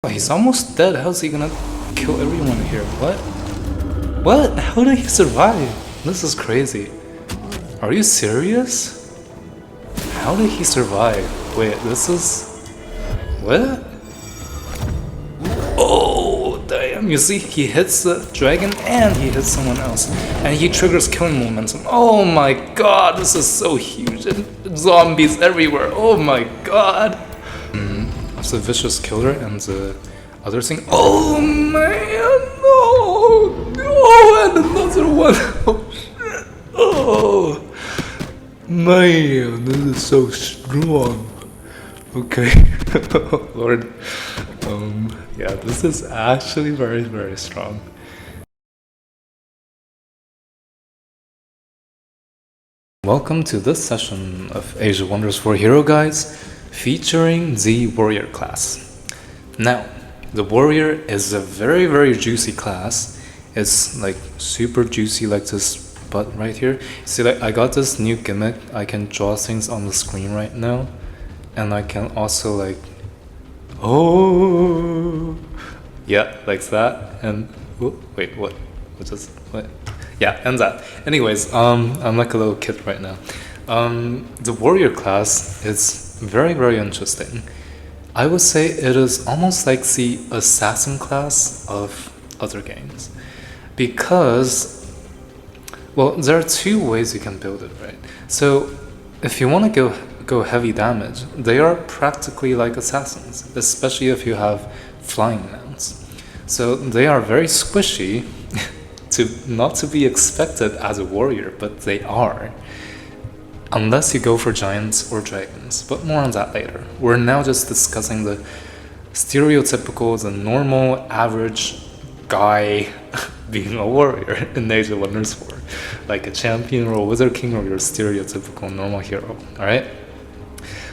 Oh, he's almost dead. How's he gonna kill everyone here? What? What? How did he survive? This is crazy. Are you serious? How did he survive? Wait, this is... What? Oh, damn. You see, he hits the dragon and he hits someone else. And he triggers killing momentum. Oh my god, this is so huge. And zombies everywhere. Oh my god. That's the vicious killer and the other thing. Oh man, no, no, and another one. Oh shit. Oh man, this is so strong. Okay, Lord. Yeah, this is actually very, very strong. Welcome to this session of Age of Wonders 4 Hero Guides, featuring the Warrior class. Now, the Warrior is a very, very juicy class. It's like super juicy, like this butt right here. See, like I got this new gimmick. I can draw things on the screen right now, and I can also like, oh, yeah, like that. And oh, wait, what? What's this? What? Yeah, and that. Anyways, I'm like a little kid right now. The Warrior class is very, very interesting. I would say it is almost like the assassin class of other games. Because, well, there are two ways you can build it, right? So, if you want to go heavy damage, they are practically like assassins, especially if you have flying mounts. So, they are very squishy, not to be expected as a warrior, but they are. Unless you go for giants or dragons, but more on that later. We're now just discussing the stereotypical, the normal, average guy being a warrior in Age of Wonders 4. Like a champion or a wizard king or your stereotypical normal hero, alright?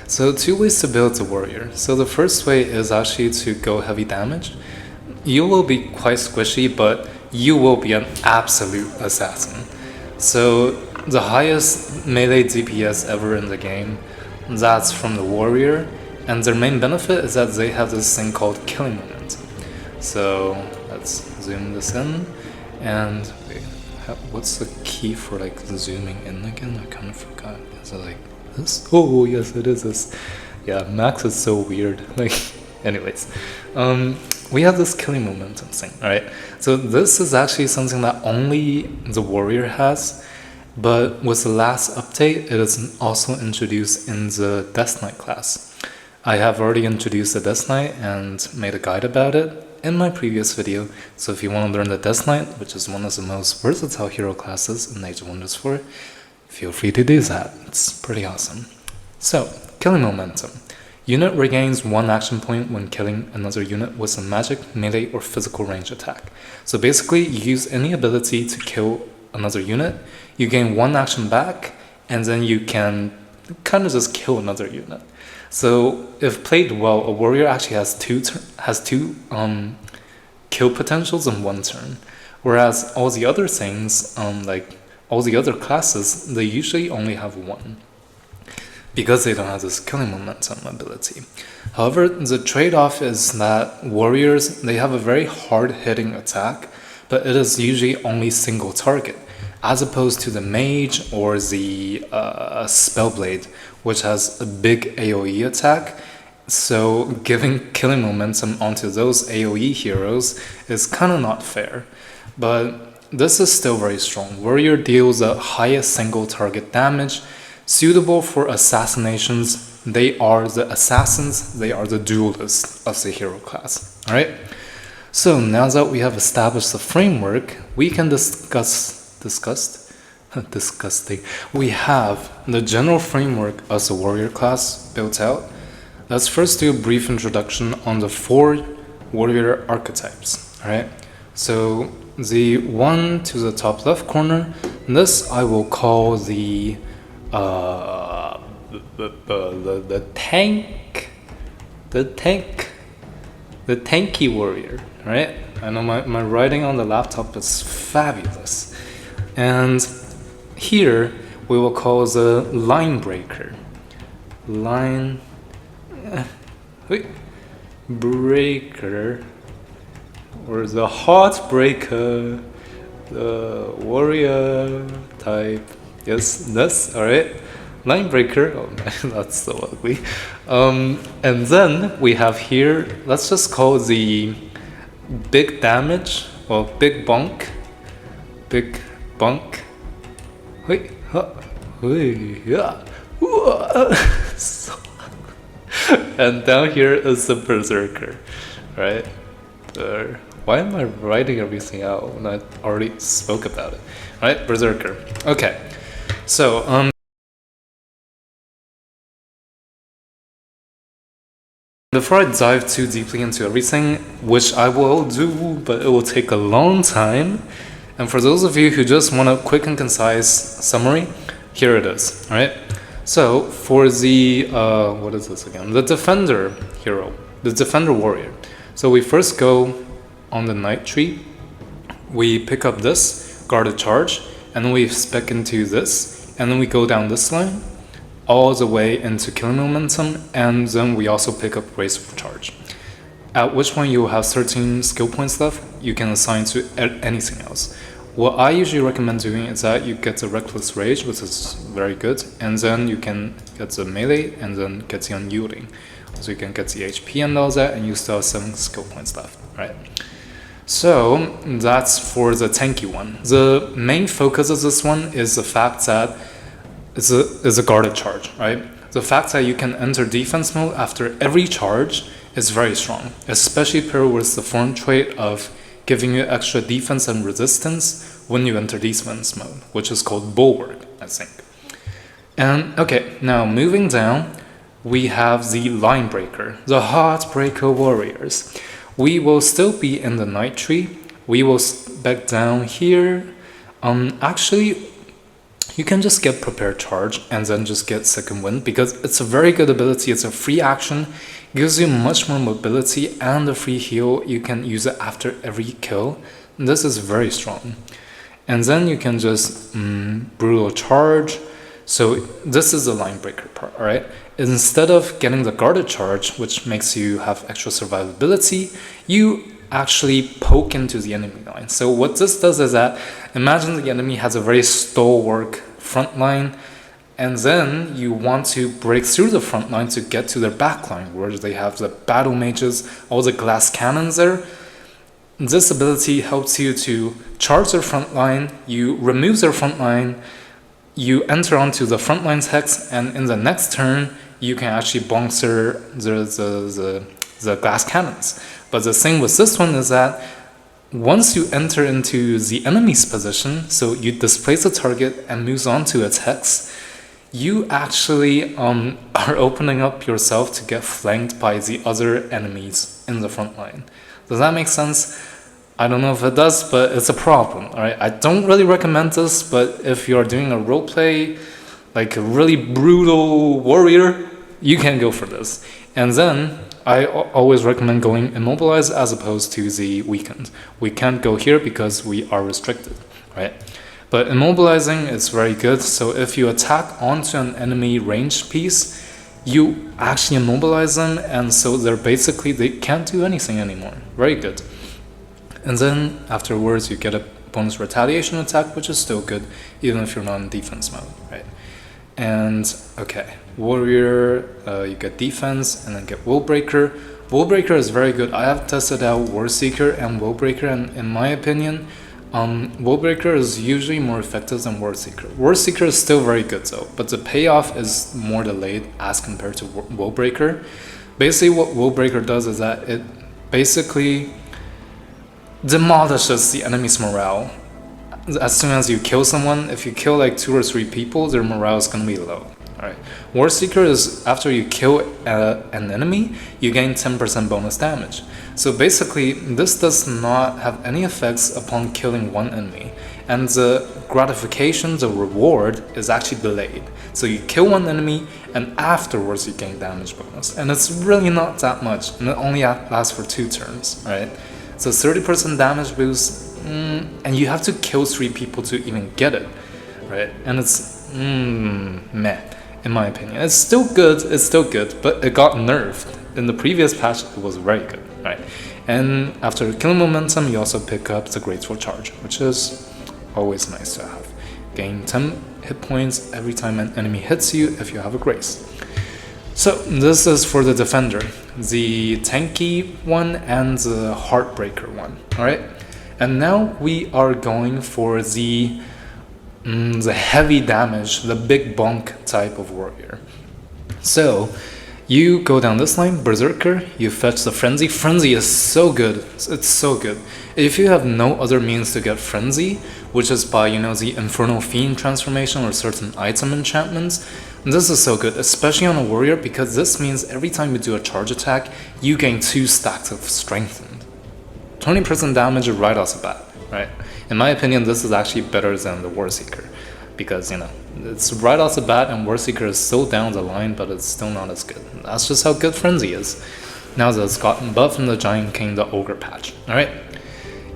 So 2 ways to build a warrior. So the first way is actually to go heavy damage. You will be quite squishy, but you will be an absolute assassin. So the highest melee DPS ever in the game, that's from the warrior, and their main benefit is that they have this thing called killing momentum. So let's zoom this in, and wait, what's the key for like zooming in again? I kind of forgot. Is it like this? Oh yes, it is this. Yeah, Max is so weird. Like, anyways, we have this killing momentum thing. All right, so this is actually something that only the warrior has. But with the last update, it is also introduced in the Death Knight class. I have already introduced the Death Knight and made a guide about it in my previous video, so if you want to learn the Death Knight, which is one of the most versatile hero classes in Age of Wonders 4, feel free to do that. It's pretty awesome. So, killing momentum. Unit regains 1 action point when killing another unit with a magic, melee, or physical range attack. So basically, you use any ability to kill another unit, you gain 1 action back, and then you can kind of just kill another unit. So if played well, a warrior actually has two kill potentials in 1 turn, whereas all the other things, like all the other classes, they usually only have 1, because they don't have this killing momentum ability. However, the trade-off is that warriors, they have a very hard-hitting attack, but it is usually only single target, as opposed to the mage or the spellblade, which has a big AoE attack. So giving killing momentum onto those AoE heroes is kind of not fair. But this is still very strong. Warrior deals the highest single target damage, suitable for assassinations. They are the assassins, they are the duelists of the hero class. Alright? So now that we have established the framework, we can disgusting. We have the general framework of the warrior class built out. Let's first do a brief introduction on the 4 warrior archetypes. Alright? So the one to the top left corner, this I will call the tanky warrior, right? I know my writing on the laptop is fabulous. And here we will call the line breaker. Wait, breaker, or the heartbreaker, the warrior type. Yes, this, alright. Line breaker, oh man, that's so ugly. And then we have here, let's just call the big damage, or big bunk. Big bunk. Wait, yeah. And down here is the berserker, right? Why am I writing everything out when I already spoke about it? Right, berserker. Okay, so before I dive too deeply into everything, which I will do, but it will take a long time, and for those of you who just want a quick and concise summary, here it is, right? So for the, what is this again? The defender hero, the defender warrior. So we first go on the knight tree, we pick up this, guarded charge, and then we spec into this, and then we go down this line, all the way into killing momentum, and then we also pick up race of charge. At which point you will have 13 skill points left, you can assign to anything else. What I usually recommend doing is that you get the Reckless Rage, which is very good, and then you can get the melee and then get the unyielding. So you can get the HP and all that, and you still have 7 skill points left, right? So that's for the tanky one. The main focus of this one is the fact that it's a guarded charge, right? The fact that you can enter defense mode after every charge is very strong, especially paired with the form trait of giving you extra defense and resistance when you enter defense mode, which is called Bulwark, I think. And okay, now moving down, we have the Line Breaker, the Heartbreaker Warriors. We will still be in the Knight Tree. We will back down here. Actually, you can just get Prepared Charge and then just get Second Wind because it's a very good ability. It's a free action, gives you much more mobility and a free heal. You can use it after every kill. This is very strong. And then you can just Brutal Charge. So this is the Line Breaker part, right? Instead of getting the Guarded Charge, which makes you have extra survivability, you actually poke into the enemy line. So what this does is that, imagine the enemy has a very stalwart front line, and then you want to break through the front line to get to their back line, where they have the battle mages, all the glass cannons there. This ability helps you to charge their front line, you remove their front line, you enter onto the front line's hex, and in the next turn, you can actually bonk the glass cannons. But the thing with this one is that once you enter into the enemy's position, so you displace the target and moves on to its hex, you actually are opening up yourself to get flanked by the other enemies in the front line. Does that make sense? I don't know if it does, but it's a problem, all right? I don't really recommend this, but if you're doing a roleplay, like a really brutal warrior, you can go for this. And then I always recommend going immobilized as opposed to the weakened. We can't go here because we are restricted, right? But immobilizing is very good. So if you attack onto an enemy ranged piece, you actually immobilize them, and so they can't do anything anymore. Very good. And then afterwards you get a bonus retaliation attack, which is still good, even if you're not in defense mode, right? And okay, warrior, you get defense, and then get Willbreaker. Willbreaker is very good. I have tested out Warseeker and Willbreaker, and in my opinion, Willbreaker is usually more effective than Warseeker. Warseeker is still very good though, but the payoff is more delayed as compared to Willbreaker. Basically what Willbreaker does is that it basically demolishes the enemy's morale. As soon as you kill someone, if you kill like 2 or 3 people, their morale is going to be low. Alright. Warseeker is after you kill an enemy, you gain 10% bonus damage. So basically, this does not have any effects upon killing one enemy. And the gratification, the reward, is actually delayed. So you kill one enemy, and afterwards you gain damage bonus. And it's really not that much, and it only lasts for 2 turns, right? So 30% damage boost, and you have to kill 3 people to even get it, right? And it's meh, in my opinion. It's still good, but it got nerfed. in the previous patch, it was very good, right? And after killing momentum, you also pick up the Graceful Charge, which is always nice to have. Gain 10 hit points every time an enemy hits you if you have a Grace. So this is for the defender, the tanky one and the heartbreaker one, alright? And now we are going for the heavy damage, the big bonk type of warrior. So you go down this line, Berserker, you fetch the Frenzy. Frenzy is so good, it's so good. If you have no other means to get Frenzy, which is by, the Infernal Fiend transformation or certain item enchantments, this is so good, especially on a warrior, because this means every time you do a charge attack, you gain 2 stacks of strengthened. 20% damage right off the bat, right? In my opinion, this is actually better than the Warseeker, because, it's right off the bat, and Warseeker is so down the line, but it's still not as good. That's just how good Frenzy is. Now that it's gotten buff in the Giant King, the Ogre patch, alright?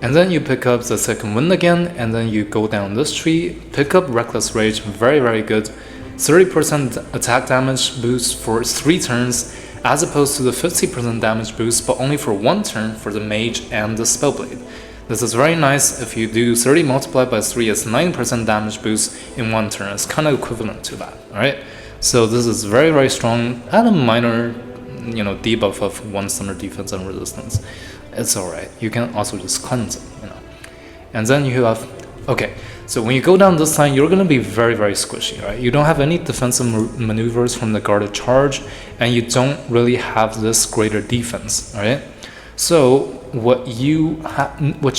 And then you pick up the second wind again, and then you go down this tree, pick up Reckless Rage, very, very good. 30% attack damage boost for 3 turns, as opposed to the 50% damage boost, but only for 1 turn for the Mage and the Spellblade. This is very nice. If you do 30 multiplied by 3, it's 9% damage boost in 1 turn. It's kind of equivalent to that, alright? So this is very, very strong at a minor, debuff of 1 standard defense and resistance. It's alright. You can also just cleanse it, And then you have, okay, so when you go down this line, you're going to be very, very squishy, right? You don't have any defensive maneuvers from the guarded charge, and you don't really have this greater defense, alright? So what you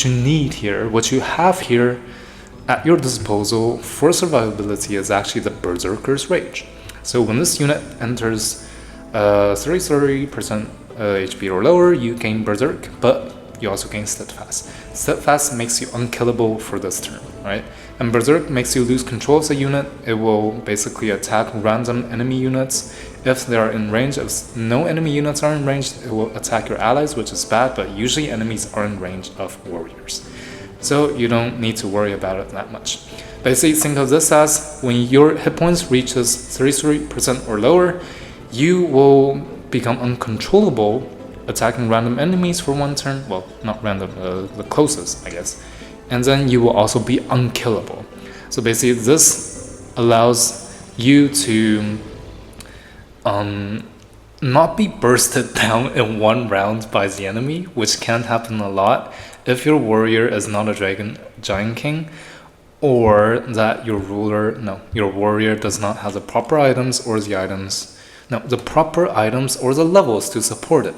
need here, what you have here at your disposal for survivability is actually the Berserker's Rage. So when this unit enters 30% HP or lower, you gain Berserk, but you also gain Steadfast. Steadfast makes you unkillable for this turn, right? And Berserk makes you lose control of the unit. It will basically attack random enemy units if they are in range. If no enemy units are in range, it will attack your allies, which is bad, but usually enemies are in range of warriors. So you don't need to worry about it that much. Basically, think of this as when your hit points reaches 33% or lower, you will become uncontrollable attacking random enemies for 1 turn. Well, not random, the closest, I guess. And then you will also be unkillable. So basically, this allows you to not be bursted down in 1 round by the enemy, which can happen a lot if your warrior is not a Giant King, or that your warrior does not have the proper items or the proper items or the levels to support it.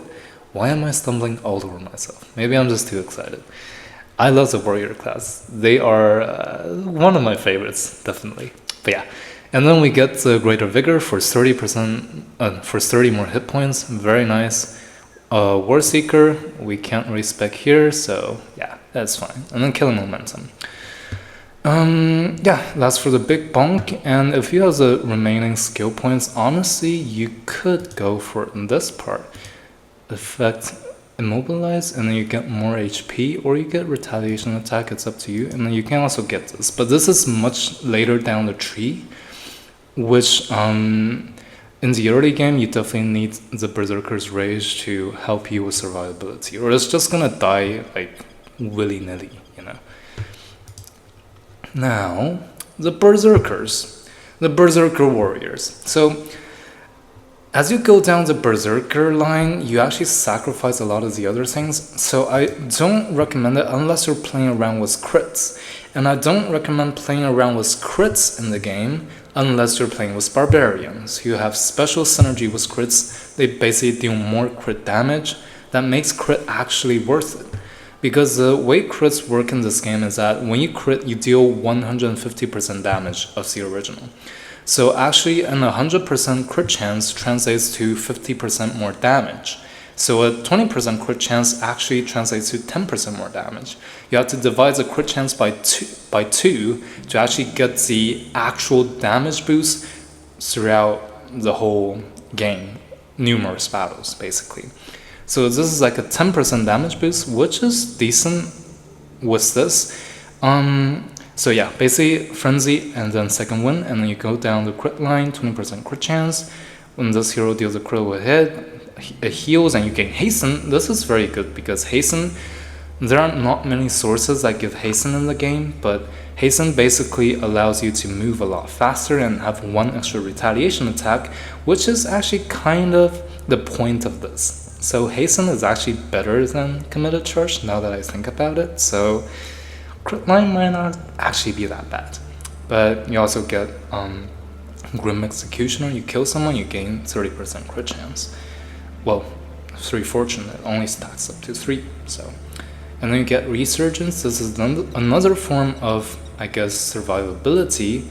Why am I stumbling all over myself? Maybe I'm just too excited. I love the warrior class. They are one of my favorites, definitely. But yeah, and then we get the Greater Vigor for 30%, for 30 more hit points. Very nice. Warseeker, we can't really spec here, so yeah, that's fine. And then Killing Momentum. Yeah, that's for the big bonk. And if you have the remaining skill points, honestly, you could go for this part. Effect Immobilize, and then you get more HP, or you get Retaliation Attack, it's up to you. And then you can also get this, but this is much later down the tree, which in the early game you definitely need the Berserker's Rage to help you with survivability, or it's just gonna die like willy-nilly, Now, the Berserkers, the Berserker Warriors. So as you go down the Berserker line, you actually sacrifice a lot of the other things. So I don't recommend it unless you're playing around with crits. And I don't recommend playing around with crits in the game unless you're playing with Barbarians, who have special synergy with crits. They basically deal more crit damage. That makes crit actually worth it. Because the way crits work in this game is that when you crit, you deal 150% damage of the original. So actually, an 100% crit chance translates to 50% more damage. So a 20% crit chance actually translates to 10% more damage. You have to divide the crit chance by two to actually get the actual damage boost throughout the whole game, numerous battles, basically. So this is like a 10% damage boost, which is decent with this. So yeah, basically Frenzy and then second wind, and then you go down the crit line, 20% crit chance. When this hero deals a critical hit, heals and you gain hasten. This is very good because hasten, there are not many sources that give hasten in the game, but hasten basically allows you to move a lot faster and have one extra retaliation attack, which is actually kind of the point of this. So hasten is actually better than committed charge now that I think about it. So crit line might not actually be that bad. But you also get Grim Executioner. You kill someone, you gain 30% crit chance. Well, 3 fortune, it only stacks up to 3. So, and then you get Resurgence. This is another form of, I guess, survivability,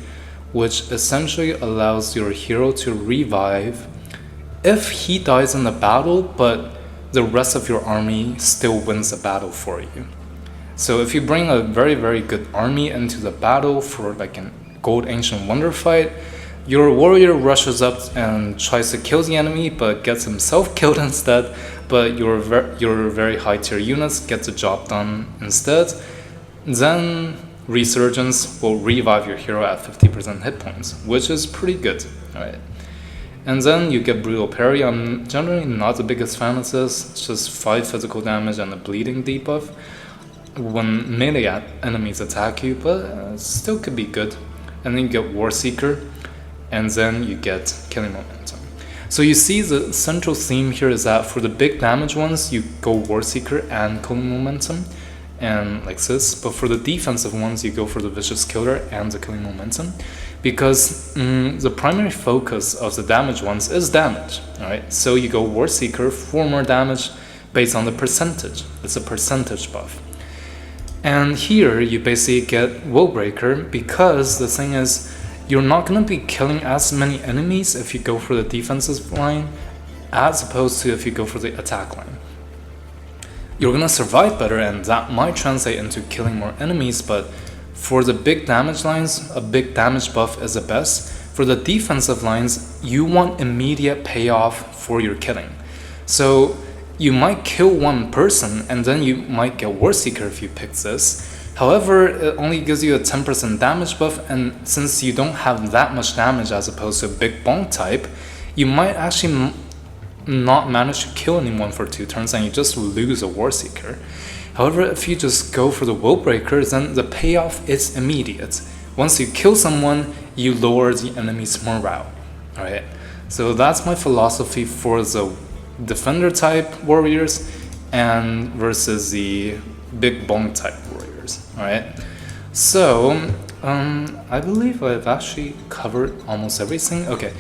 which essentially allows your hero to revive if he dies in the battle, but the rest of your army still wins the battle for you. So if you bring a very, very good army into the battle for like a Gold Ancient Wonder fight, your warrior rushes up and tries to kill the enemy, but gets himself killed instead, but your very high tier units get the job done instead. Then Resurgence will revive your hero at 50% hit points, which is pretty good, right? And then you get Brutal Parry. I'm generally not the biggest fan of this. It's just 5 physical damage and a bleeding debuff when melee enemies attack you, but still could be good. And then you get War Seeker, and then you get Killing Momentum. So you see the central theme here is that for the big damage ones, you go War Seeker and Killing Momentum, and like this. But for the defensive ones, you go for the Vicious Killer and the Killing Momentum, because the primary focus of the damage ones is damage, right? So you go War Seeker for more damage based on the percentage. It's a percentage buff. And here you basically get Will Breaker, because the thing is, you're not going to be killing as many enemies if you go for the defensive line as opposed to if you go for the attack line. You're going to survive better, and that might translate into killing more enemies, but for the big damage lines, a big damage buff is the best. For the defensive lines, you want immediate payoff for your killing. So you might kill one person and then you might get War Seeker if you pick this. However, it only gives you a 10% damage buff, and since you don't have that much damage as opposed to a big bonk type, you might actually not manage to kill anyone for 2 turns and you just lose a War Seeker. However, if you just go for the Will Breaker, then the payoff is immediate. Once you kill someone, you lower the enemy's morale. Alright, so that's my philosophy for the defender type warriors and versus the big bonk type warriors. Alright, so I believe I've actually covered almost everything. Okay,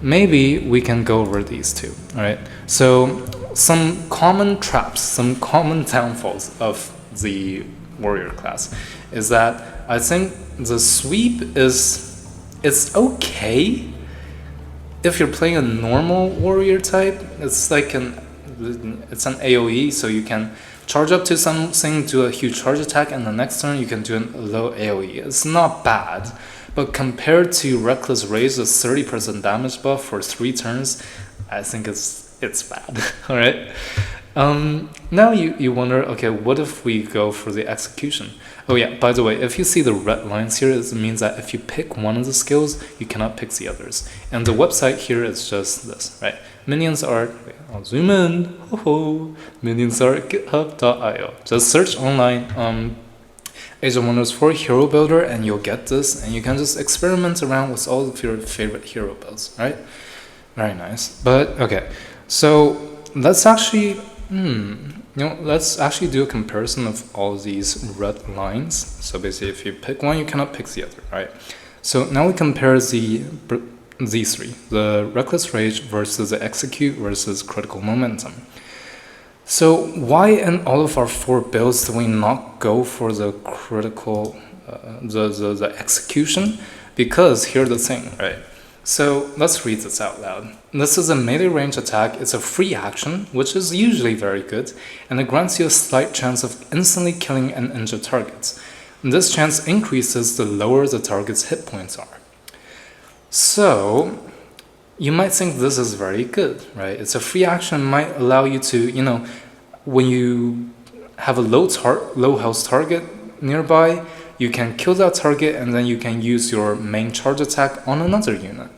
maybe we can go over these two. Alright, so some common traps, some common downfalls of the warrior class is that I think the sweep it's okay if you're playing a normal warrior type. It's like an AoE, so you can charge up to something, do a huge charge attack, and the next turn you can do a low AoE. It's not bad, but compared to Reckless Rage, the 30% damage buff for 3 turns, I think it's bad. All right. Now you wonder, okay, what if we go for the execution? Oh yeah, by the way, if you see the red lines here, it means that if you pick one of the skills, you cannot pick the others. And the website here is just this, right? Minions are, wait, I'll zoom in, minions are github.io. Just search online Age of Wonders 4 Hero Builder and you'll get this, and you can just experiment around with all of your favorite hero builds, right? Very nice. But okay, so let's actually let's actually do a comparison of all these red lines. So basically, if you pick one, you cannot pick the other, right? So now we compare these three: the Reckless Rage versus the Execute versus Critical Momentum. So why in all of our 4 builds do we not go for the critical, the execution? Because here's the thing, right? So let's read this out loud. This is a melee range attack. It's a free action, which is usually very good, and it grants you a slight chance of instantly killing an injured target. This chance increases the lower the target's hit points are. So you might think this is very good, right? It's a free action, might allow you to, when you have a low health target nearby, you can kill that target and then you can use your main charge attack on another unit.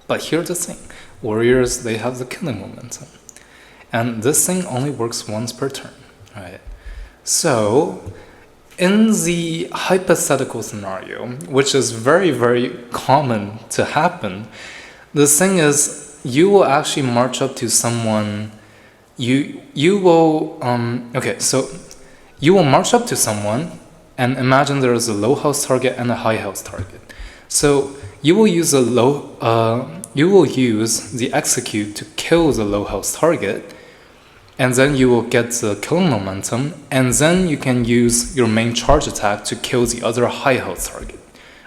But here's the thing, warriors, they have the killing momentum. And this thing only works once per turn, right? So, in the hypothetical scenario, which is very, very common to happen, the thing is, you will actually march up to someone. You will you will march up to someone and imagine there is a low health target and a high health target. So you will use the execute to kill the low health target, and then you will get the killing momentum, and then you can use your main charge attack to kill the other high health target,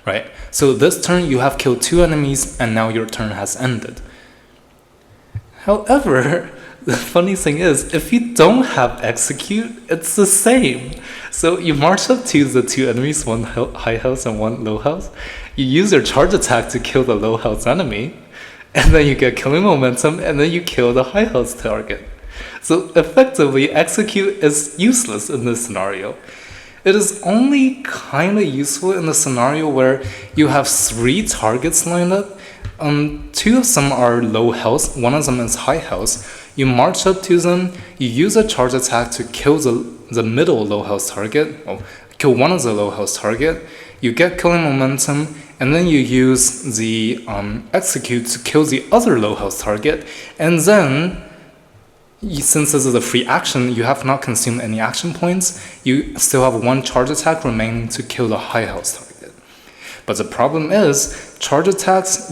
right? So this turn you have killed 2 enemies, and now your turn has ended. However, the funny thing is, if you don't have execute, it's the same. So you march up to the 2 enemies, one high health and one low health. You use your charge attack to kill the low health enemy, and then you get killing momentum, and then you kill the high health target. So effectively, execute is useless in this scenario. It is only kind of useful in the scenario where you have 3 targets lined up. 2 of them are low health, 1 of them is high health. You march up to them, you use a charge attack to kill the middle low health target, or kill 1 of the low health target. You get killing momentum, and then you use the execute to kill the other low health target, and then since this is a free action, you have not consumed any action points. You still have 1 charge attack remaining to kill the high health target. But the problem is, charge attacks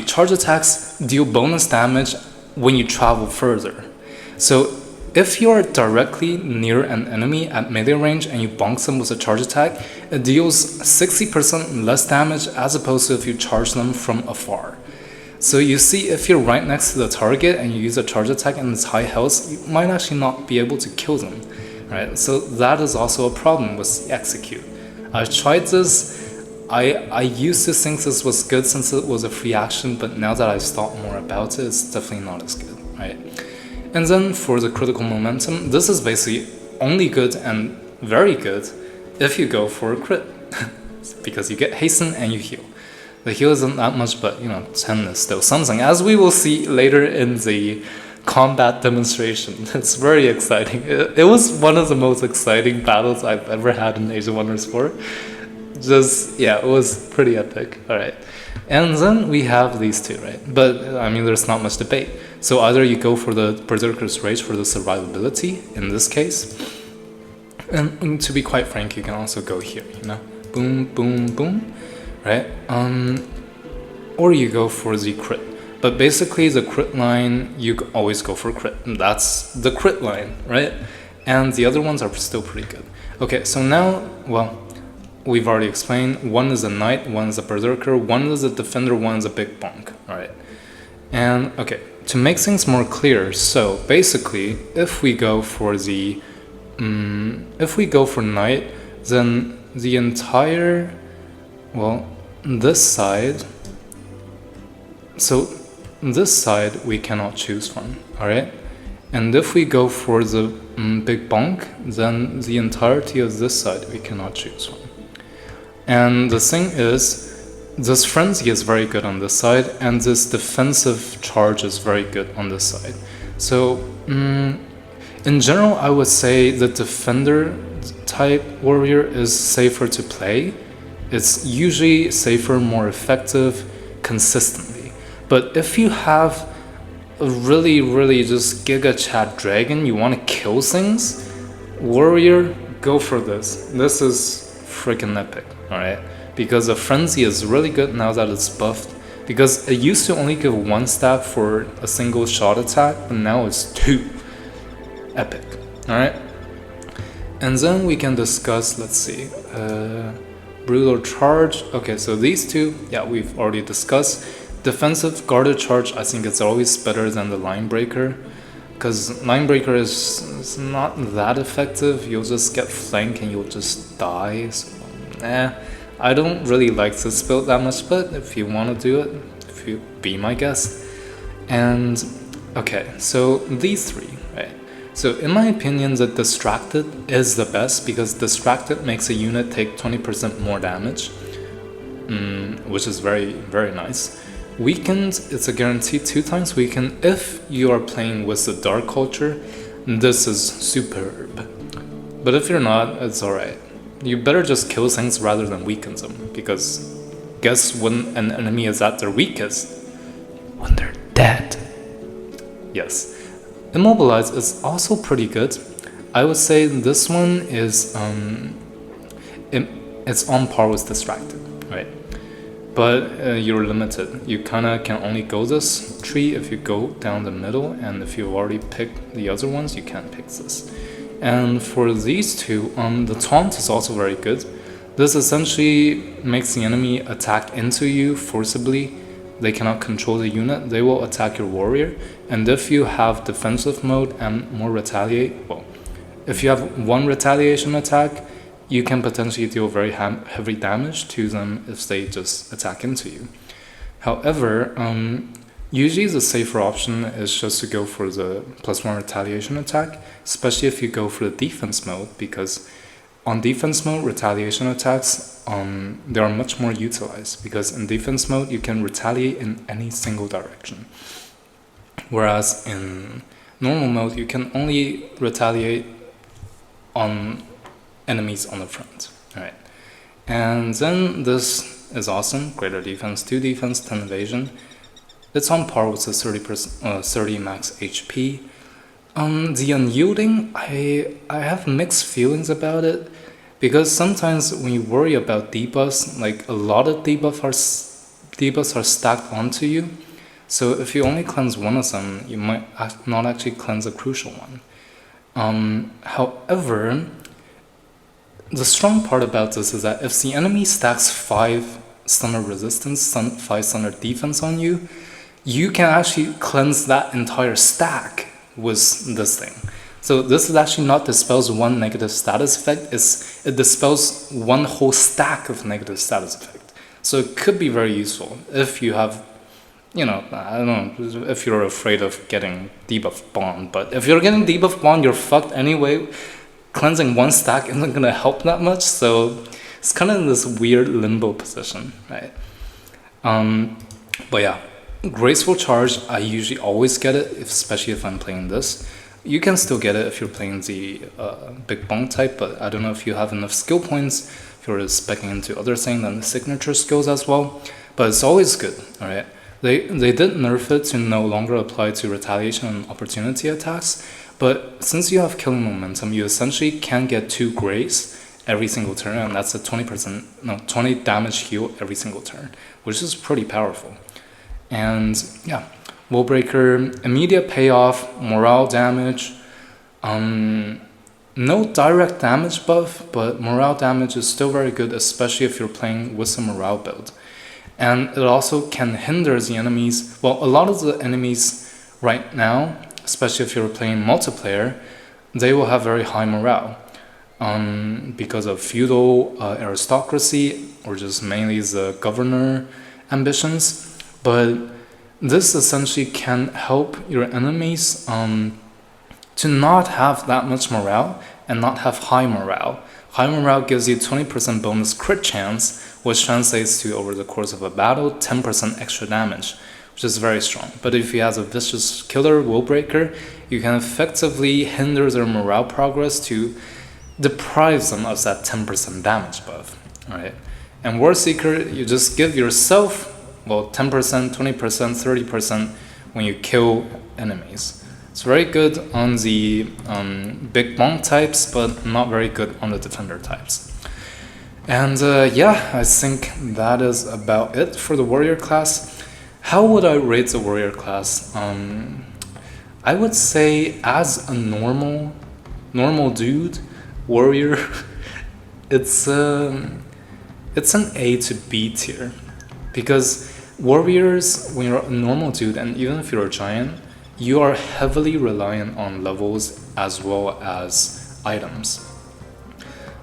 charge attacks deal bonus damage when you travel further. So if you are directly near an enemy at melee range and you bonk them with a charge attack, it deals 60% less damage as opposed to if you charge them from afar. So you see, if you're right next to the target and you use a charge attack and it's high health, you might actually not be able to kill them, right? So that is also a problem with execute. I've tried this. I used to think this was good since it was a free action, but now that I've thought more about it, it's definitely not as good, right? And then for the critical momentum, this is basically only good and very good if you go for a crit, because you get hasten and you heal. The heal isn't that much, but 10 is still something, as we will see later in the combat demonstration. It's very exciting. It was one of the most exciting battles I've ever had in Age of Wonders 4. It was pretty epic. Alright. And then we have these 2, right? But, I mean, there's not much debate. So either you go for the Berserker's Rage for the survivability, in this case. And to be quite frank, you can also go here, Boom, boom, boom. Right? Or you go for the crit. But basically, the crit line, you always go for crit. And that's the crit line, right? And the other ones are still pretty good. Okay, so now, well, we've already explained. 1 is a knight, 1 is a berserker, 1 is a defender, 1 is a big bonk. Alright. And, okay, to make things more clear, so basically, if we go for knight, then the entire, this side, so this side we cannot choose from, alright? And if we go for the big bonk, then the entirety of this side we cannot choose from. And the thing is, this frenzy is very good on this side, and this defensive charge is very good on this side. So, in general, I would say the defender type warrior is safer to play. It's usually safer, more effective, consistently. But if you have a really, really just Giga Chat Dragon, you want to kill things, warrior, go for this. This is freaking epic, alright? Because the frenzy is really good now that it's buffed. Because it used to only give 1 stab for a single shot attack, but now it's 2. Epic, alright? And then we can discuss, let's see, brutal charge. Okay, so these 2, yeah, we've already discussed. Defensive guarded charge, I think it's always better than the line breaker, because line breaker is not that effective. You'll just get flanked and you'll just die. So, I don't really like this build that much, but if you want to do it, if you be my guest. And okay, so these 3, right? So in my opinion, the Distracted is the best, because Distracted makes a unit take 20% more damage, which is very, very nice. Weakened, it's a guaranteed 2 times weakened. If you are playing with the Dark Culture, this is superb. But if you're not, it's alright. You better just kill things rather than weaken them, because guess when an enemy is at their weakest? When they're dead. Yes. Immobilize is also pretty good. I would say this one is it's on par with Distracted, right? But you're limited. You kinda can only go this tree if you go down the middle, and if you've already picked the other ones, you can't pick this. And for these two, the taunt is also very good. This essentially makes the enemy attack into you forcibly. They cannot control the unit. They will attack your warrior. And if you have defensive mode and more retaliate, well, if you have one retaliation attack, you can potentially deal very heavy damage to them if they just attack into you. However, usually the safer option is just to go for the +1 retaliation attack, especially if you go for the defense mode, because on defense mode, retaliation attacks, they are much more utilized, because in defense mode, you can retaliate in any single direction. Whereas in normal mode, you can only retaliate on enemies on the front. Alright. And then this is awesome. Greater defense, 2 defense, 10 evasion. It's on par with the 30 max HP. The unyielding, I have mixed feelings about it, because sometimes when you worry about debuffs, like a lot of debuffs are stacked onto you. So if you only cleanse one of them, you might not actually cleanse a crucial one. However, the strong part about this is that if the enemy stacks 5 stunner resistance, 5 stunner defense on you, you can actually cleanse that entire stack with this thing. So this is actually not dispels one negative status effect, it dispels one whole stack of negative status effect. So it could be very useful if you have, I don't know, if you're afraid of getting debuff bond, but if you're getting debuff bond, you're fucked anyway. Cleansing one stack isn't gonna help that much, so it's kind of in this weird limbo position, right? But yeah, Graceful Charge, I usually always get it, especially if I'm playing this. You can still get it if you're playing the Big Bang type, but I don't know if you have enough skill points, if you're speccing into other things than the signature skills as well, but it's always good, alright? They did nerf it to no longer apply to retaliation and opportunity attacks, but since you have killing momentum, you essentially can get 2 grace every single turn, and that's a 20 damage heal every single turn, which is pretty powerful. And yeah, Willbreaker, immediate payoff, morale damage, no direct damage buff, but morale damage is still very good, especially if you're playing with a morale build. And it also can hinder the enemies, well, a lot of the enemies right now, especially if you're playing multiplayer, they will have very high morale because of feudal aristocracy, or just mainly the governor ambitions. But this essentially can help your enemies to not have that much morale and not have high morale. High morale gives you 20% bonus crit chance, which translates to, over the course of a battle, 10% extra damage, which is very strong. But if he has a vicious killer Willbreaker, you can effectively hinder their morale progress to deprive them of that 10% damage buff. Alright. And War Seeker, you just give yourself, well, 10%, 20%, 30% when you kill enemies. It's very good on the big monk types, but not very good on the defender types. And yeah, I think that is about it for the warrior class. How would I rate the warrior class? I would say as a normal dude, warrior, it's an A to B tier. Because warriors, when you're a normal dude, and even if you're a giant, you are heavily reliant on levels as well as items.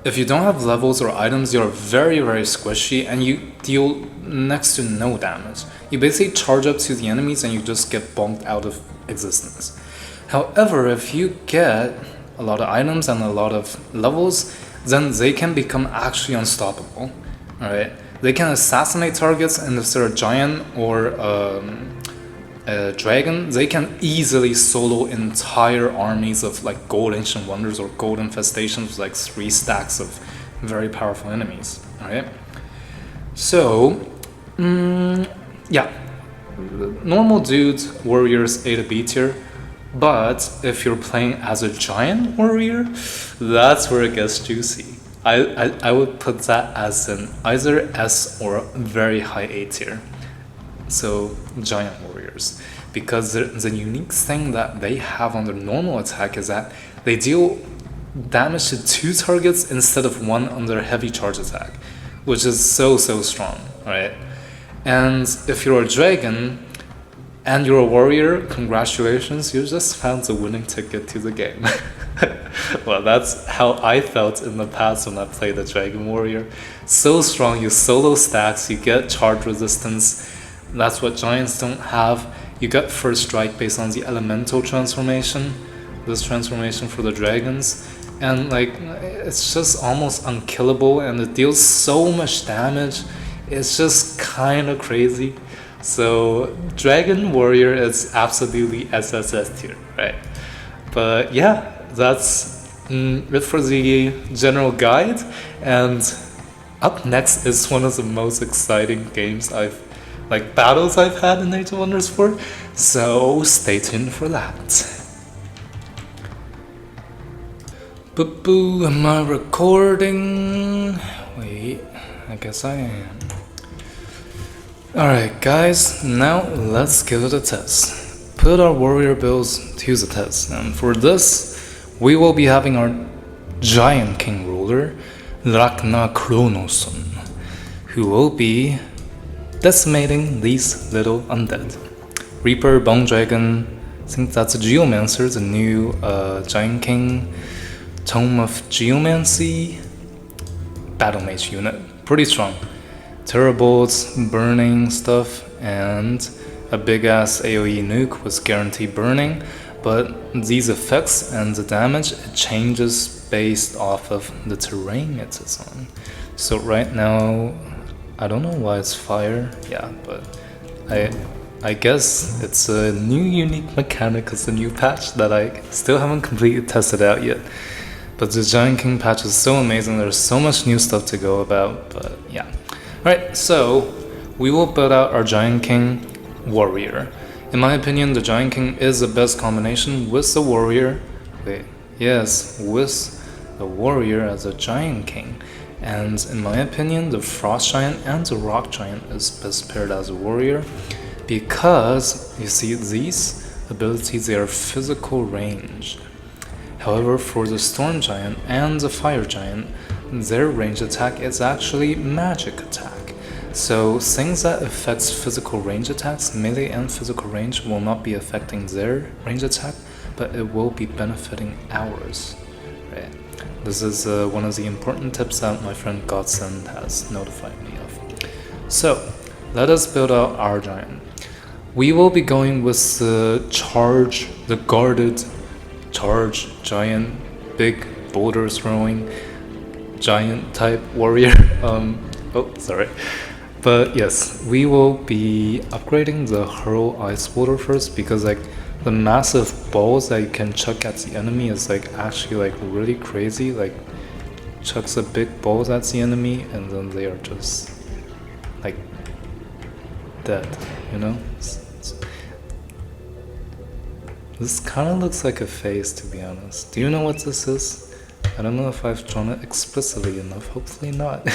If you don't have levels or items, you're very, very squishy and you deal next to no damage. You basically charge up to the enemies and you just get bonked out of existence. However, if you get a lot of items and a lot of levels, then they can become actually unstoppable. Alright? They can assassinate targets, and if they're a giant or a dragon, they can easily solo entire armies of like gold ancient wonders or gold infestations with like 3 stacks of very powerful enemies. Alright? So, yeah. Normal dudes, warriors, A to B tier. But if you're playing as a giant warrior, that's where it gets juicy. I would put that as an either S or very high A tier. So giant warriors, because the unique thing that they have on their normal attack is that they deal damage to 2 targets instead of 1 on their heavy charge attack, which is so strong, right? And if you're a dragon and you're a warrior, congratulations, you just found the winning ticket to the game. Well, that's how I felt in the past when I played the dragon warrior. So strong, you solo stacks, you get charge resistance. That's what giants don't have. You get first strike based on the elemental transformation, this transformation for the dragons, and like it's just almost unkillable, and it deals so much damage. It's just kind of crazy. So dragon warrior is absolutely SSS tier, right? But yeah, that's it for the general guide. And up next is one of the most exciting games battles I've had in Age of Wonders 4. So stay tuned for that. Boo, am I recording? Wait, I guess I am. Alright guys, now let's give it a test. Put our warrior builds to the test, and for this, we will be having our Giant King ruler, Ragnar Kronosson, who will be decimating these little undead. Reaper, Bone Dragon, I think that's a Geomancer, the new Giant King, Tome of Geomancy, Battle Mage unit, pretty strong. Turbobolts, burning stuff, and a big ass AoE nuke with guaranteed burning, but these effects and the damage, it changes based off of the terrain it is on. So right now, I don't know why it's fire, yeah, but I guess it's a new unique mechanic, it's a new patch that I still haven't completely tested out yet. But the Giant King patch is so amazing, there's so much new stuff to go about, but yeah. Alright, so we will build out our Giant King warrior. In my opinion, the Giant King is the best combination with the warrior. Wait, yes, with the warrior as a Giant King. And in my opinion, the Frost Giant and the Rock Giant is best paired as a warrior, because you see these abilities, they are physical range. However, for the Storm Giant and the Fire Giant, their range attack is actually magic attack. So things that affects physical range attacks, melee and physical range, will not be affecting their range attack, but it will be benefiting ours. Right? This is one of the important tips that my friend Godsend has notified me of. So let us build out our giant. We will be going with the charge, the guarded charge giant, big boulder throwing giant type warrior. Oh, sorry. But yes, we will be upgrading the hurl ice boulder first, because like the massive balls that you can chuck at the enemy is like actually like really crazy. Like chucks the big balls at the enemy and then they are just like dead, you know? This kind of looks like a face, to be honest. Do you know what this is? I don't know if I've drawn it explicitly enough. Hopefully not.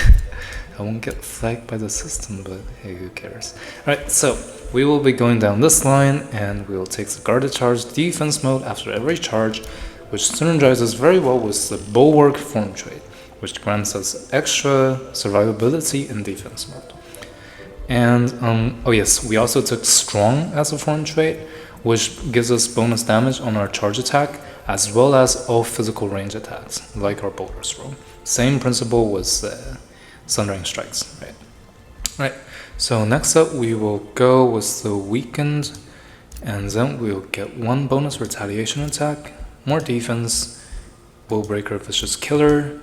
I won't get flagged by the system, but hey, who cares? Alright, so we will be going down this line, and we will take the guarded charge defense mode after every charge, which synergizes very well with the bulwark form trait, which grants us extra survivability in defense mode. And oh yes, we also took strong as a form trait, which gives us bonus damage on our charge attack, as well as all physical range attacks, like our boulder throw. Same principle with Sundering Strikes, right? Right. So next up, we will go with the weakened, and then we'll get one bonus retaliation attack, more defense, Willbreaker Vicious Killer,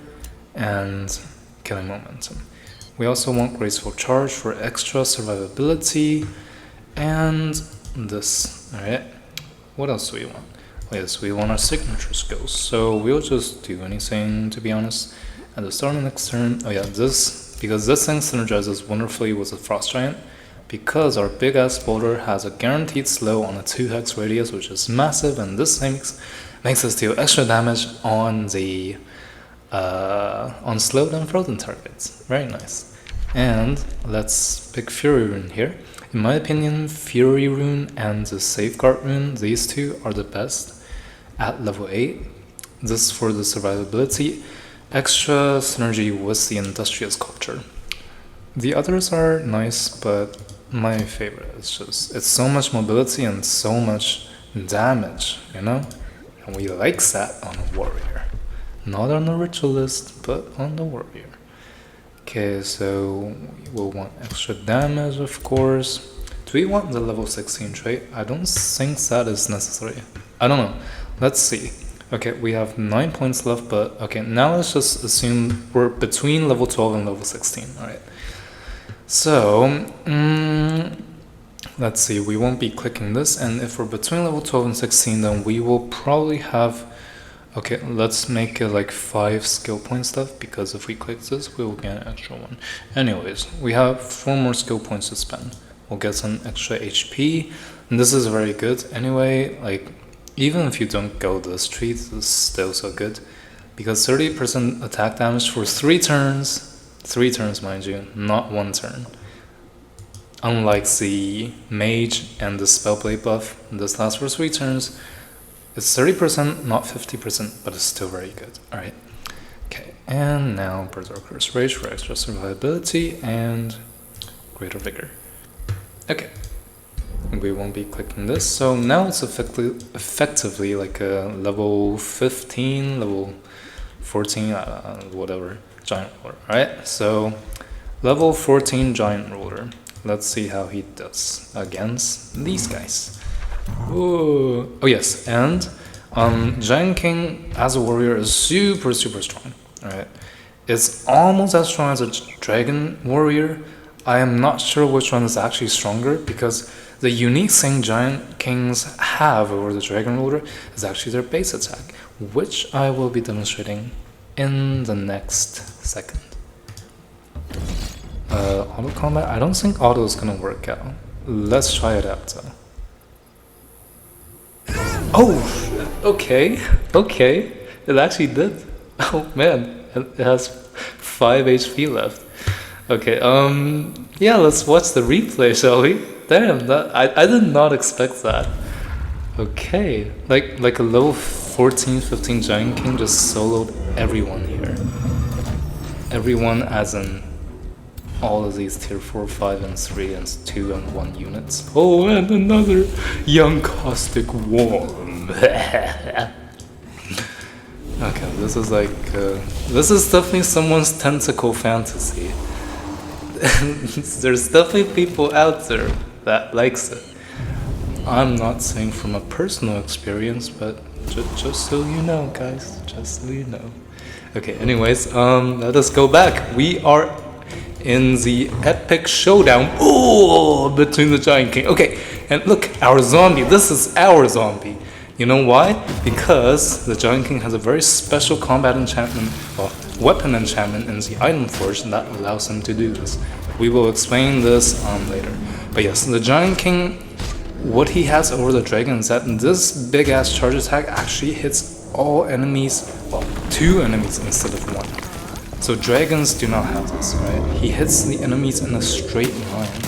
and killing momentum. We also want Graceful Charge for extra survivability. And this, alright. What else do we want? Oh, yes, we want our signature skills. So we'll just do anything, to be honest. At the start of next turn, oh yeah, this, because this thing synergizes wonderfully with the Frost Giant. Because our big ass boulder has a guaranteed slow on a 2 hex radius, which is massive, and this thing makes us deal extra damage on the on slowed and frozen targets. Very nice. And let's pick Fury Rune here. In my opinion, Fury Rune and the Safeguard Rune, these two are the best at level 8. This for the survivability, extra synergy with the Industrious Culture. The others are nice, but my favorite is just, it's so much mobility and so much damage, you know? And we like that on a warrior. Not on the ritualist, but on the warrior. Okay, so we'll want extra damage, of course. Do we want the level 16 trait? I don't think that is necessary. I don't know. Let's see. Okay, we have 9 points left, but okay, now let's just assume we're between level 12 and level 16, alright? So, let's see, we won't be clicking this, and if we're between level 12 and 16, then we will probably have, okay, let's make it like 5 skill points left, because if we click this, we will get an extra one. Anyways, we have 4 more skill points to spend. We'll get some extra HP, and this is very good. Anyway, like, even if you don't go this tree, this is still so good, because 30% attack damage for 3 turns, 3 turns mind you, not 1 turn. Unlike the mage and the spellblade buff, this lasts for 3 turns. It's 30%, not 50%, but it's still very good. Alright. Okay, and now Berserker's Rage for extra survivability and greater vigor. Okay. We won't be clicking this. So now it's effectively like a level 15, level 14, whatever, giant ruler. Alright, so level 14 giant ruler. Let's see how he does against these guys. Ooh. Oh yes, and Giant King as a warrior is super strong. Alright, it's almost as strong as a dragon warrior. I am not sure which one is actually stronger, because the unique thing Giant Kings have over the dragon ruler is actually their base attack, which I will be demonstrating in the next second. Auto combat, I don't think auto is gonna work out. Let's try it out though. Oh, okay, it actually did. Oh man, it has 5 HP left. Okay, yeah, let's watch the replay, shall we? Damn, I did not expect that. Okay, like a level 14, 15 Giant King just soloed everyone here. Everyone as in all of these tier 4, 5, and 3, and 2 and 1 units. Oh, and another young caustic worm. Okay, this is like, this is definitely someone's tentacle fantasy. There's definitely people out there that likes it. I'm not saying from a personal experience, but just so you know, guys, just so you know. Okay, anyways, let us go back. We are in the epic showdown, between the Giant King. Okay, and look, our zombie, this is our zombie. You know why? Because the Giant King has a very special combat enchantment, well, weapon enchantment in the item forge that allows him to do this. We will explain this later. But yes, the Giant King, what he has over the dragon is that this big ass charge attack actually hits all enemies, well, 2 enemies instead of 1. So dragons do not have this, right? He hits the enemies in a straight line.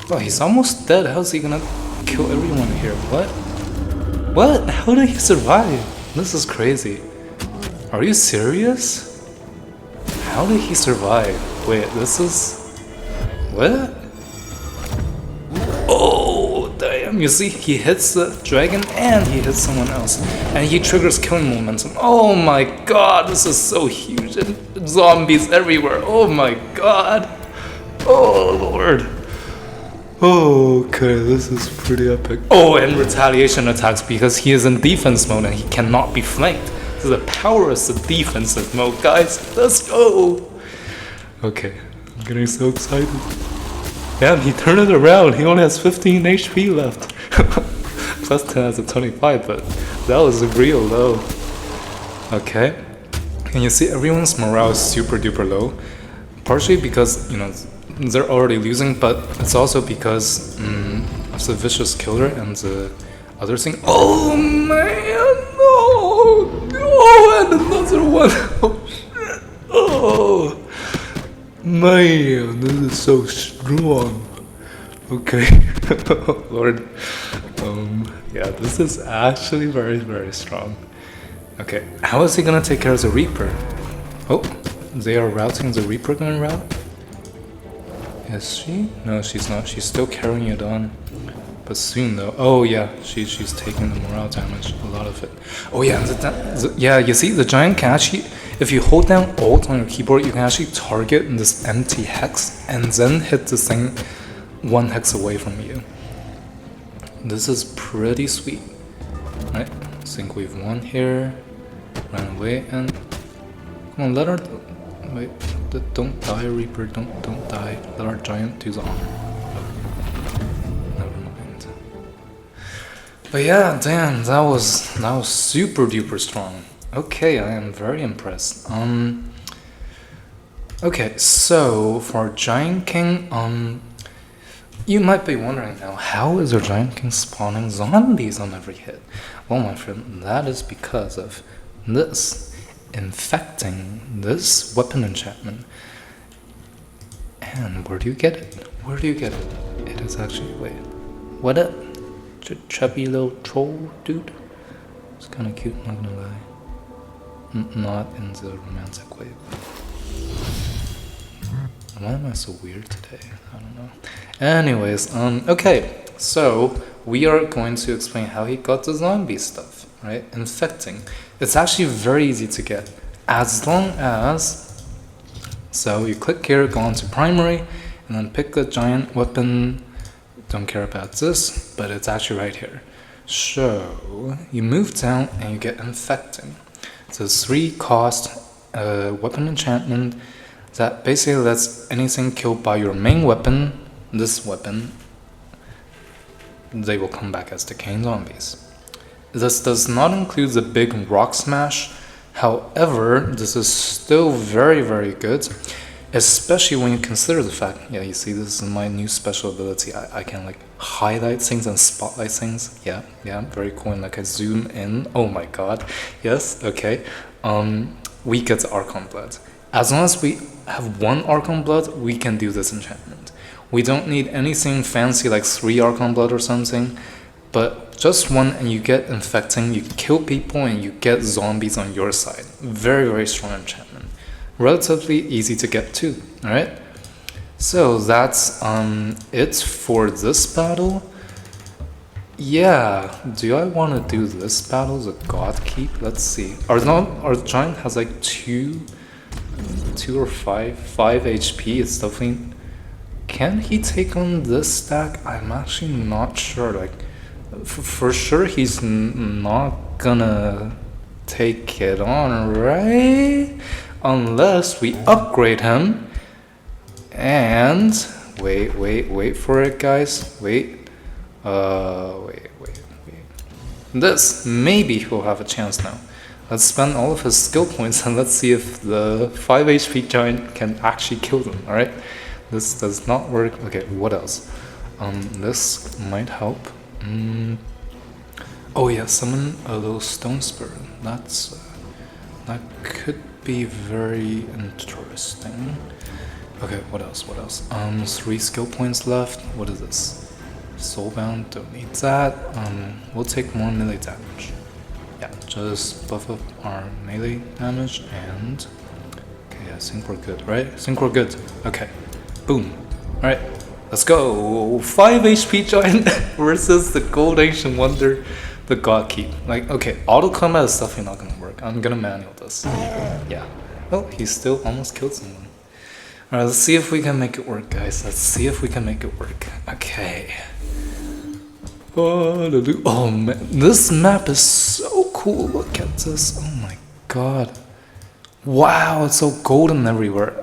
Oh, he's almost dead. How's he gonna kill everyone here? What? What? How did he survive? This is crazy. Are you serious? How did he survive? Wait, this is... What? Oh, damn. You see, he hits the dragon and he hits someone else. And he triggers killing momentum. Oh my god, this is so huge. And zombies everywhere. Oh my god. Oh lord. Okay, this is pretty epic. Oh, and retaliation attacks because he is in defense mode and he cannot be flanked. This is the power of the defensive mode, guys. Let's go. Okay, I'm getting so excited. Damn, he turned it around. He only has 15 HP left. Plus 10 as a 25, but that was real low. Okay. And you see everyone's morale is super duper low. Partially because, you know, they're already losing, but it's also because of the vicious killer and the other thing. Oh man, no! Oh, and another one! Oh shit! Oh! Man, this is so strong. Okay. Lord. Yeah, this is actually very, very strong. Okay, how is he gonna take care of the Reaper? Oh, they are routing the Reaper gonna route? Is she? No, she's not. She's still carrying it on. But soon though. Oh yeah, she's taking the morale damage, a lot of it. Oh yeah, yeah, you see the giant can actually, if you hold down Alt on your keyboard, you can actually target this empty hex and then hit the thing 1 hex away from you. This is pretty sweet. Right, I think we've won here. Run away and come on, let our wait. Don't die, Reaper. Don't die. Let our giant do the honor. Never mind. But yeah, damn, that was super duper strong. Okay, I am very impressed. Okay, so for Giant King, you might be wondering now, how is our Giant King spawning zombies on every hit? Well, my friend, that is because of this, infecting this weapon enchantment. And where do you get it? Where do you get it? It is actually, wait, what up? Chubby little troll dude? It's kind of cute, not gonna lie. Not in the romantic way. Why am I so weird today? I don't know. Anyways, okay, so we are going to explain how he got the zombie stuff, right? Infecting. It's actually very easy to get, as long as, so you click here, go on to primary, and then pick the giant weapon. Don't care about this, but it's actually right here. So you move down and you get infecting. It's a 3 cost weapon enchantment that basically lets anything killed by your main weapon, this weapon, they will come back as decaying zombies. This does not include the big rock smash. However, this is still very, very good, especially when you consider the fact, yeah, you see, this is my new special ability. I can like highlight things and spotlight things. Yeah, very cool. And like I zoom in. Oh my god. Yes, okay. We get the Archon Blood. As long as we have 1 Archon Blood, we can do this enchantment. We don't need anything fancy like 3 Archon Blood or something, but just 1 and you get infecting, you kill people and you get zombies on your side. Very, very strong enchantment. Relatively easy to get too, alright? So that's it for this battle. Yeah, do I want to do this battle, the God Keep? Let's see. Our giant has like 2 or 5 HP. It's definitely, can he take on this stack? I'm actually not sure. Like for sure he's not gonna take it on, right? Unless we upgrade him. And wait for it, guys. Wait. This, maybe he'll have a chance now. Let's spend all of his skill points and let's see if the 5 HP giant can actually kill them, alright? This does not work. Okay, what else? This might help. Oh yeah, summon a little stone spirit. That could be very interesting. Okay, what else? 3 skill points left. What is this? Soulbound, don't need that. We'll take more melee damage. Yeah, just buff up our melee damage and... Okay, I think we're good, right? I think we're good. Okay, boom. Alright, let's go! 5 HP giant versus the Gold Ancient Wonder, the God Keep. Like, okay, auto combat is definitely not gonna work. I'm gonna manual this. Yeah. Oh, he still almost killed someone. Alright, let's see if we can make it work, guys. Let's see if we can make it work. Okay. Oh man, this map is so cool. Look at this. Oh my god. Wow, it's so golden everywhere.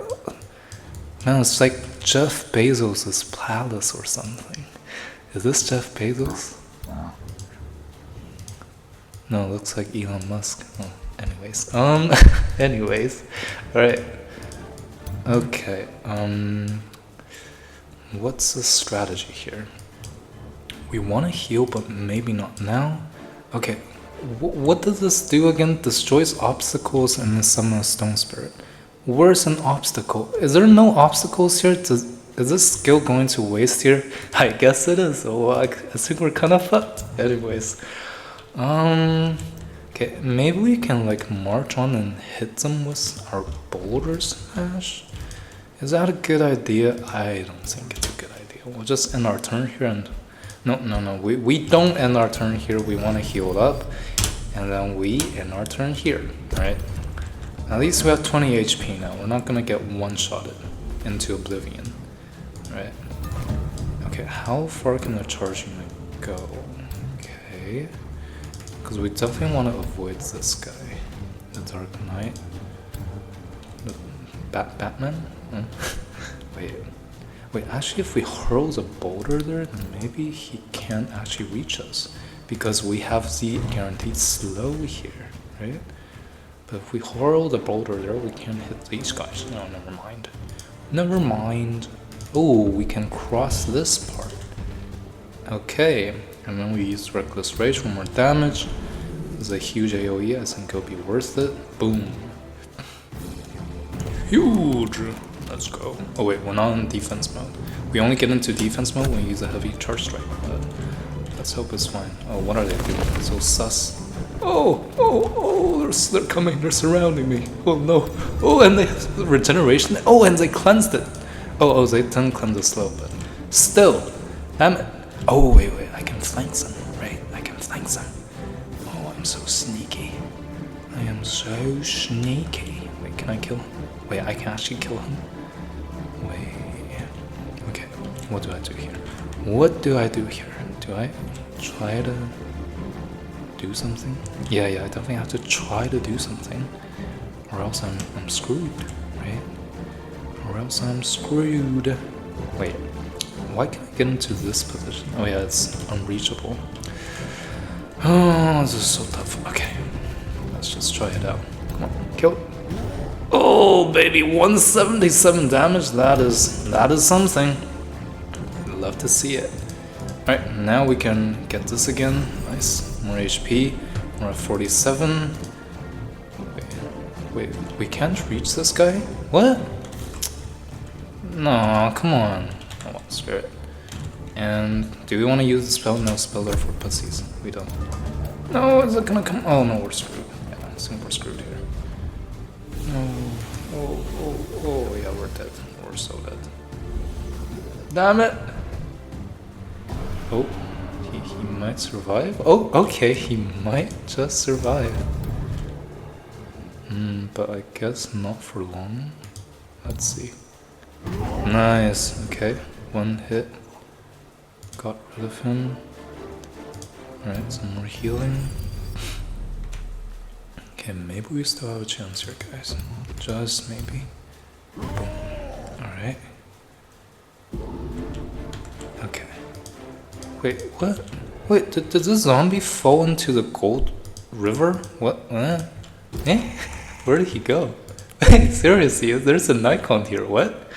Man, it's like Jeff Bezos' palace or something. Is this Jeff Bezos? No, it looks like Elon Musk. Oh, anyways. Anyways. Alright. Okay. What's the strategy here? We want to heal, but maybe not now. Okay. What does this do again? Destroys obstacles and summon a stone spirit. Where's an obstacle? Is there no obstacles here? Is this skill going to waste here? I guess it is. So I think we're kind of fucked. Anyways. Okay, maybe we can like march on and hit them with our boulder smash. Is that a good idea? I don't think it's a good idea. We'll just end our turn here and no. We don't end our turn here. We want to heal up, and then we end our turn here. Right? At least we have 20 HP now. We're not gonna get one-shotted into oblivion. Right? Okay, how far can the charging go? Okay. Because we definitely want to avoid this guy. The Dark Knight. The Batman? Hmm? Wait, actually if we hurl the boulder there, then maybe he can't actually reach us. Because we have the guaranteed slow here, right? But if we hurl the boulder there, we can't hit these guys. No, never mind. Never mind. Oh, we can cross this part. Okay. And then we use Reckless Rage for more damage. It's a huge AoE, I think it'll be worth it. Boom. Huge! Let's go. Oh wait, we're not in defense mode. We only get into defense mode when we use a heavy charge strike, but let's hope it's fine. Oh, what are they doing? So sus. Oh, they're coming, they're surrounding me. Oh no. Oh, and they have regeneration. Oh, and they cleansed it. Oh, they didn't cleanse it slow, but still. Damn it. Oh, wait, I can flank them, right? I can flank them. Oh, I'm so sneaky. I am so sneaky. Wait, can I kill him? Wait, I can actually kill him? Wait. Okay, what do I do here? What do I do here? Do I try to do something? Yeah, I definitely have to try to do something. Or else I'm screwed, right? Or else I'm screwed. Wait. Why can I get into this position? Oh yeah, it's unreachable. Oh, this is so tough. Okay, let's just try it out. Come on, kill. Oh baby, 177 damage. That is something. I'd love to see it. All right, now we can get this again. Nice, more HP. We're at 47. Wait, we can't reach this guy? What? No, come on. Oh, spirit. And do we want to use the spell? No, spell there for pussies. We don't. No, is it gonna come? Oh no, we're screwed. Yeah, I think we're screwed here. No. Oh, yeah, we're dead. We're so dead. Damn it! Oh, he might survive. Oh, okay, he might just survive. But I guess not for long. Let's see. Nice. Okay, one hit. Got rid of him. Alright, some more healing. Okay, maybe we still have a chance here, guys. Just maybe. Boom. Alright. Okay. Wait, what? Wait, did this zombie fall into the gold river? What? Eh? Where did he go? Seriously, there's a Nikon here. What?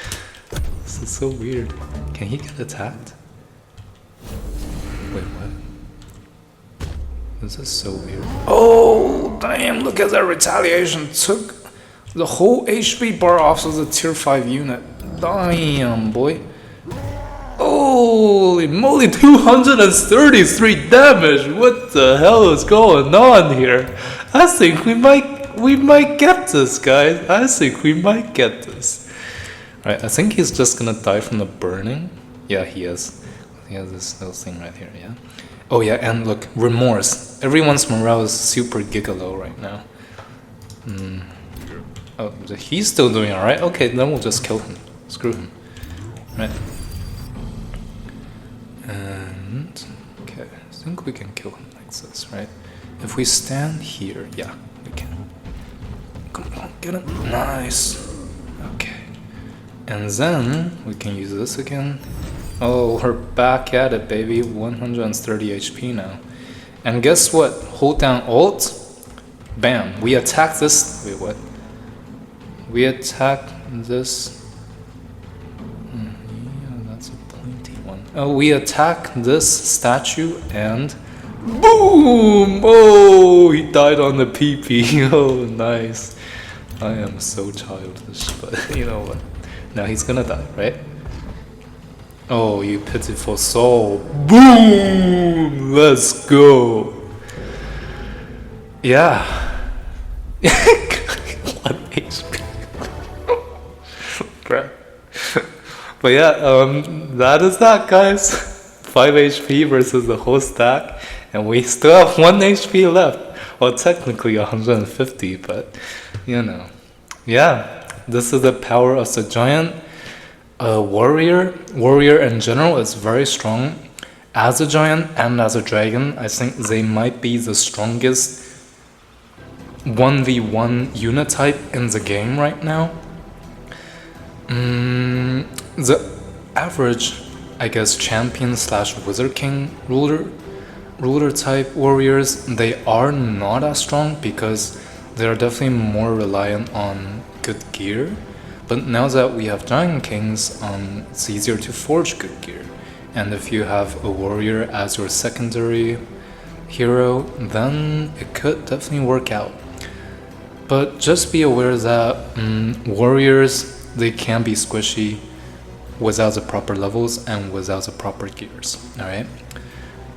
This is so weird. Can he get attacked? Wait, what? This is so weird. Oh, damn, look at that retaliation. Took the whole HP bar off of the tier 5 unit. Damn, boy. Holy moly, 233 damage. What the hell is going on here? I think we might get this, guys. I think we might get this. Alright, I think he's just gonna die from the burning. Yeah, he is. He has this little thing right here, yeah? Oh yeah, and look, remorse. Everyone's morale is super gigalow right now. Oh, he's still doing alright? Okay, then we'll just kill him. Screw him. Right. And... okay, I think we can kill him like this, right? If we stand here, yeah, we can. Come on, get him. Nice. Okay. And then we can use this again. Oh, we're back at it, baby. 130 HP now. And guess what? Hold down Alt. Bam. We attack this. Wait, what? We attack this. Yeah, that's a pointy one. Oh, we attack this statue and boom! Oh, he died on the PP. Oh, nice. I am so childish, but you know what? Now he's gonna die, right? Oh, you pitiful soul. Boom! Let's go. Yeah. 1 HP. Bruh. But yeah, that is that, guys. 5 HP versus the whole stack. And we still have 1 HP left. Well, technically 150, but you know. Yeah, this is the power of the giant. Warrior in general is very strong. As a giant and as a dragon, I think they might be the strongest 1v1 unit type in the game right now. The average, I guess, champion slash wizard king ruler type warriors, they are not as strong because they are definitely more reliant on good gear. But now that we have Giant Kings, it's easier to forge good gear. And if you have a warrior as your secondary hero, then it could definitely work out. But just be aware that warriors, they can be squishy without the proper levels and without the proper gears, alright?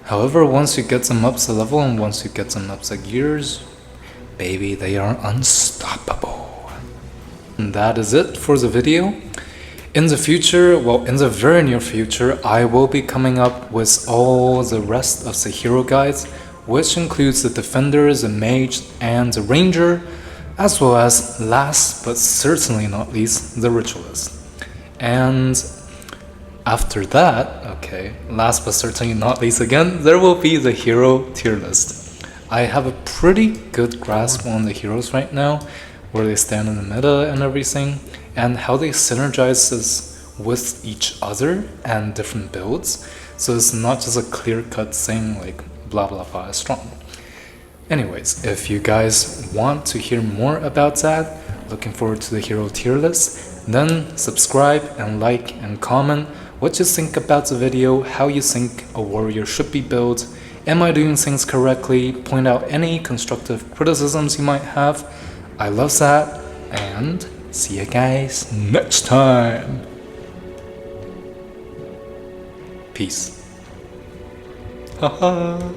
However, once you get them up to level and once you get them up to gears, baby, they are unstoppable. And that is it for the video. In the future, well, in the very near future, I will be coming up with all the rest of the hero guides, which includes the defenders, the mage, and the ranger, as well as, last but certainly not least, the ritualist. And after that, okay, last but certainly not least again, there will be the hero tier list. I have a pretty good grasp on the heroes right now, where they stand in the meta and everything, and how they synergize with each other and different builds. So it's not just a clear-cut thing like blah blah blah is strong. Anyways, if you guys want to hear more about that, looking forward to the hero tier list, then subscribe and like and comment what you think about the video, how you think a warrior should be built, am I doing things correctly, point out any constructive criticisms you might have. I love that, and see you guys next time. Peace. Haha.